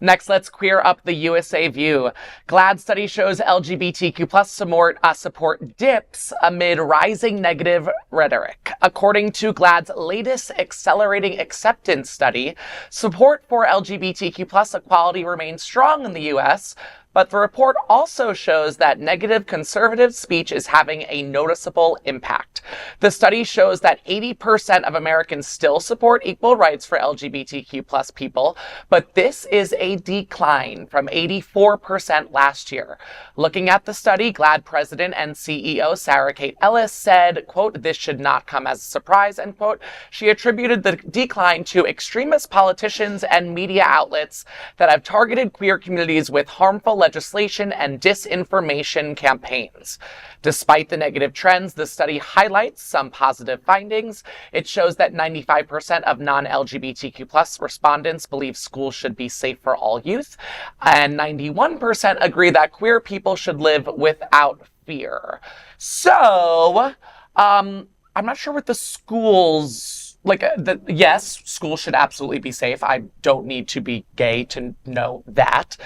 Next, let's queer up the USA view. GLAAD study shows LGBTQ plus support dips amid rising negative rhetoric. According to GLAAD's latest accelerating acceptance study, support for LGBTQ plus equality remains strong in the US, but the report also shows that negative conservative speech is having a noticeable impact. The study shows that 80% of Americans still support equal rights for LGBTQ plus people, but this is a decline from 84% last year. Looking at the study, GLAAD president and CEO Sarah Kate Ellis said, quote, "This should not come as a surprise," end quote. She attributed the decline to extremist politicians and media outlets that have targeted queer communities with harmful legislation and disinformation campaigns. Despite the negative trends, the study highlights some positive findings. It shows that 95% of non-LGBTQ plus respondents believe schools should be safe for all youth, and 91% agree that queer people should live without fear. So, I'm not sure what the schools, yes, schools should absolutely be safe. I don't need to be gay to know that.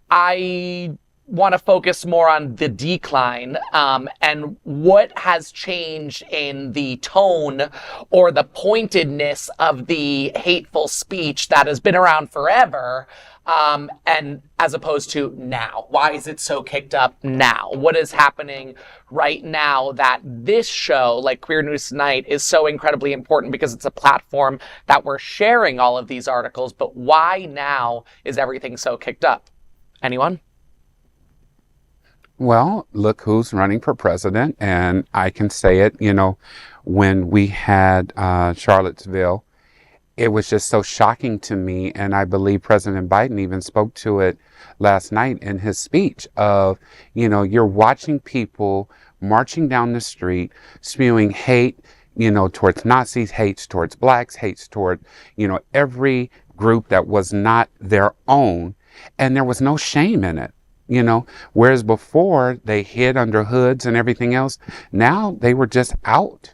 I want to focus more on the decline and what has changed in the tone or the pointedness of the hateful speech that has been around forever, and as opposed to now. Why is it so kicked up now? What is happening right now that this show, like Queer News Tonight, is so incredibly important because it's a platform that we're sharing all of these articles, but why now is everything so kicked up? Anyone? Well, look who's running for president, and I can say it, when we had Charlottesville, it was just so shocking to me, and I believe President Biden even spoke to it last night in his speech of, you're watching people marching down the street, spewing hate, towards Nazis, hates towards blacks, hates toward, every group that was not their own, and there was no shame in it. Whereas before they hid under hoods and everything else, now they were just out.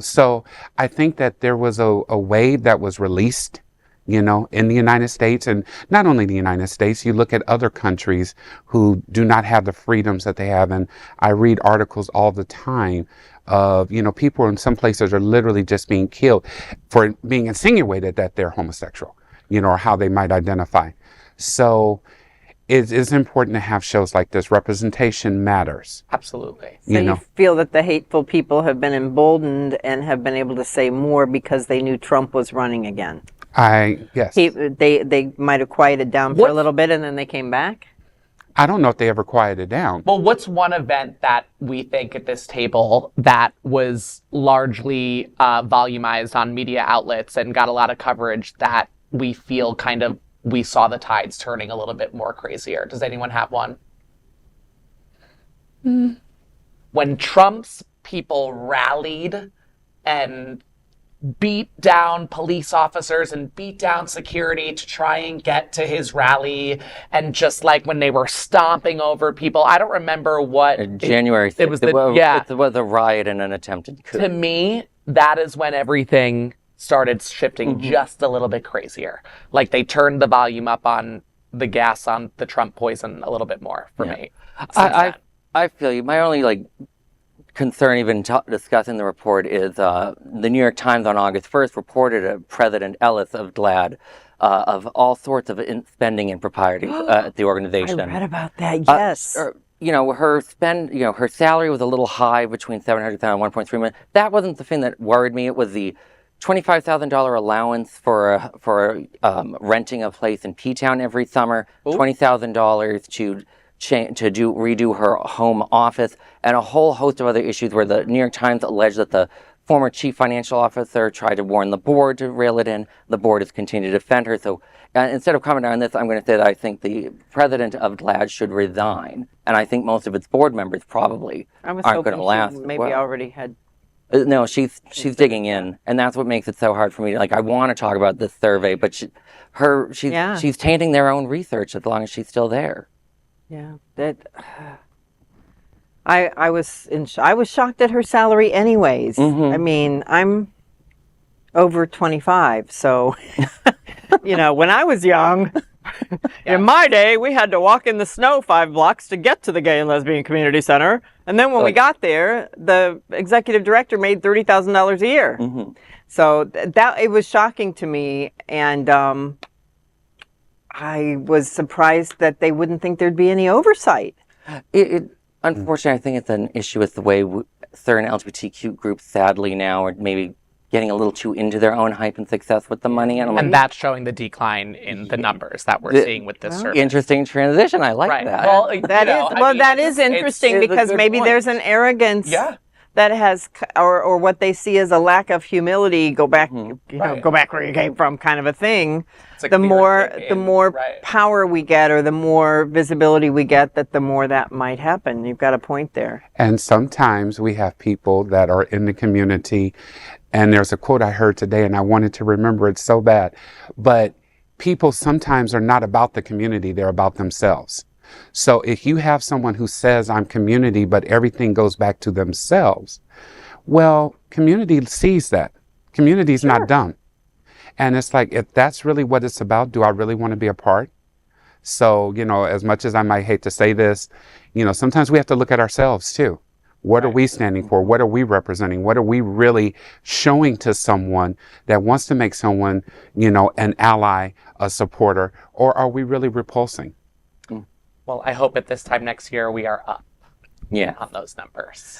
So I think that there was a wave that was released, in the United States, and not only the United States, you look at other countries who do not have the freedoms that they have. And I read articles all the time of, people in some places are literally just being killed for being insinuated that they're homosexual, or how they might identify. So it is important to have shows like this. Representation matters. Absolutely. So you feel that the hateful people have been emboldened and have been able to say more because they knew Trump was running again? Yes. They might have quieted down for a little bit and then they came back? I don't know if they ever quieted down. Well, what's one event that we think at this table that was largely volumized on media outlets and got a lot of coverage that we feel we saw the tides turning a little bit more crazier? Does anyone have one? When Trump's people rallied and beat down police officers and beat down security to try and get to his rally, and just like when they were stomping over people, I don't remember what. January 6th. It was a riot and an attempted coup. To me, that is when everything started shifting just a little bit crazier. Like they turned the volume up on the gas on the Trump poison a little bit more for me. I feel you. My only concern even discussing the report is the New York Times on August 1st reported President Ellis of GLAAD of all sorts of spending improprieties at the organization. I read about that, yes. Her salary was a little high, between $700,000 and $1.3 million. That wasn't the thing that worried me. It was the $25,000 allowance for renting a place in P-Town every summer, $20,000 to redo her home office, and a whole host of other issues where the New York Times alleged that the former chief financial officer tried to warn the board to reel it in. The board has continued to defend her. So instead of commenting on this, I'm going to say that I think the president of GLAAD should resign, and I think most of its board members probably aren't going to last. Maybe already had. No, she's digging in, and that's what makes it so hard for me. I want to talk about this survey, but she's tainting their own research as long as she's still there. Yeah, I was shocked at her salary anyways. I mean, over 25. So, when I was young, in my day, we had to walk in the snow 5 blocks to get to the Gay and Lesbian Community Center. And then when we got there, the executive director made $30,000 a year. Mm-hmm. So that it was shocking to me. And I was surprised that they wouldn't think there'd be any oversight. Unfortunately, I think it's an issue with the way certain LGBTQ groups, sadly now, are maybe getting a little too into their own hype and success with the money. And that's showing the decline in the numbers that we're seeing with this survey. Interesting transition. I like that. Well, that is interesting because maybe there's an arrogance that has, or what they see as a lack of humility. Go back, go back where you came from, kind of a thing. Like the more power we get, or the more visibility we get, that the more that might happen. You've got a point there. And sometimes we have people that are in the community, and there's a quote I heard today, and I wanted to remember it so bad, but people sometimes are not about the community, they're about themselves. So if you have someone who says, I'm community, but everything goes back to themselves, well, community sees that. Community is not dumb. And it's like, if that's really what it's about, do I really want to be a part? So, as much as I might hate to say this, sometimes we have to look at ourselves too. What are we standing for? What are we representing? What are we really showing to someone that wants to make someone, an ally, a supporter, or are we really repulsing? Well, I hope at this time next year we are up on those numbers.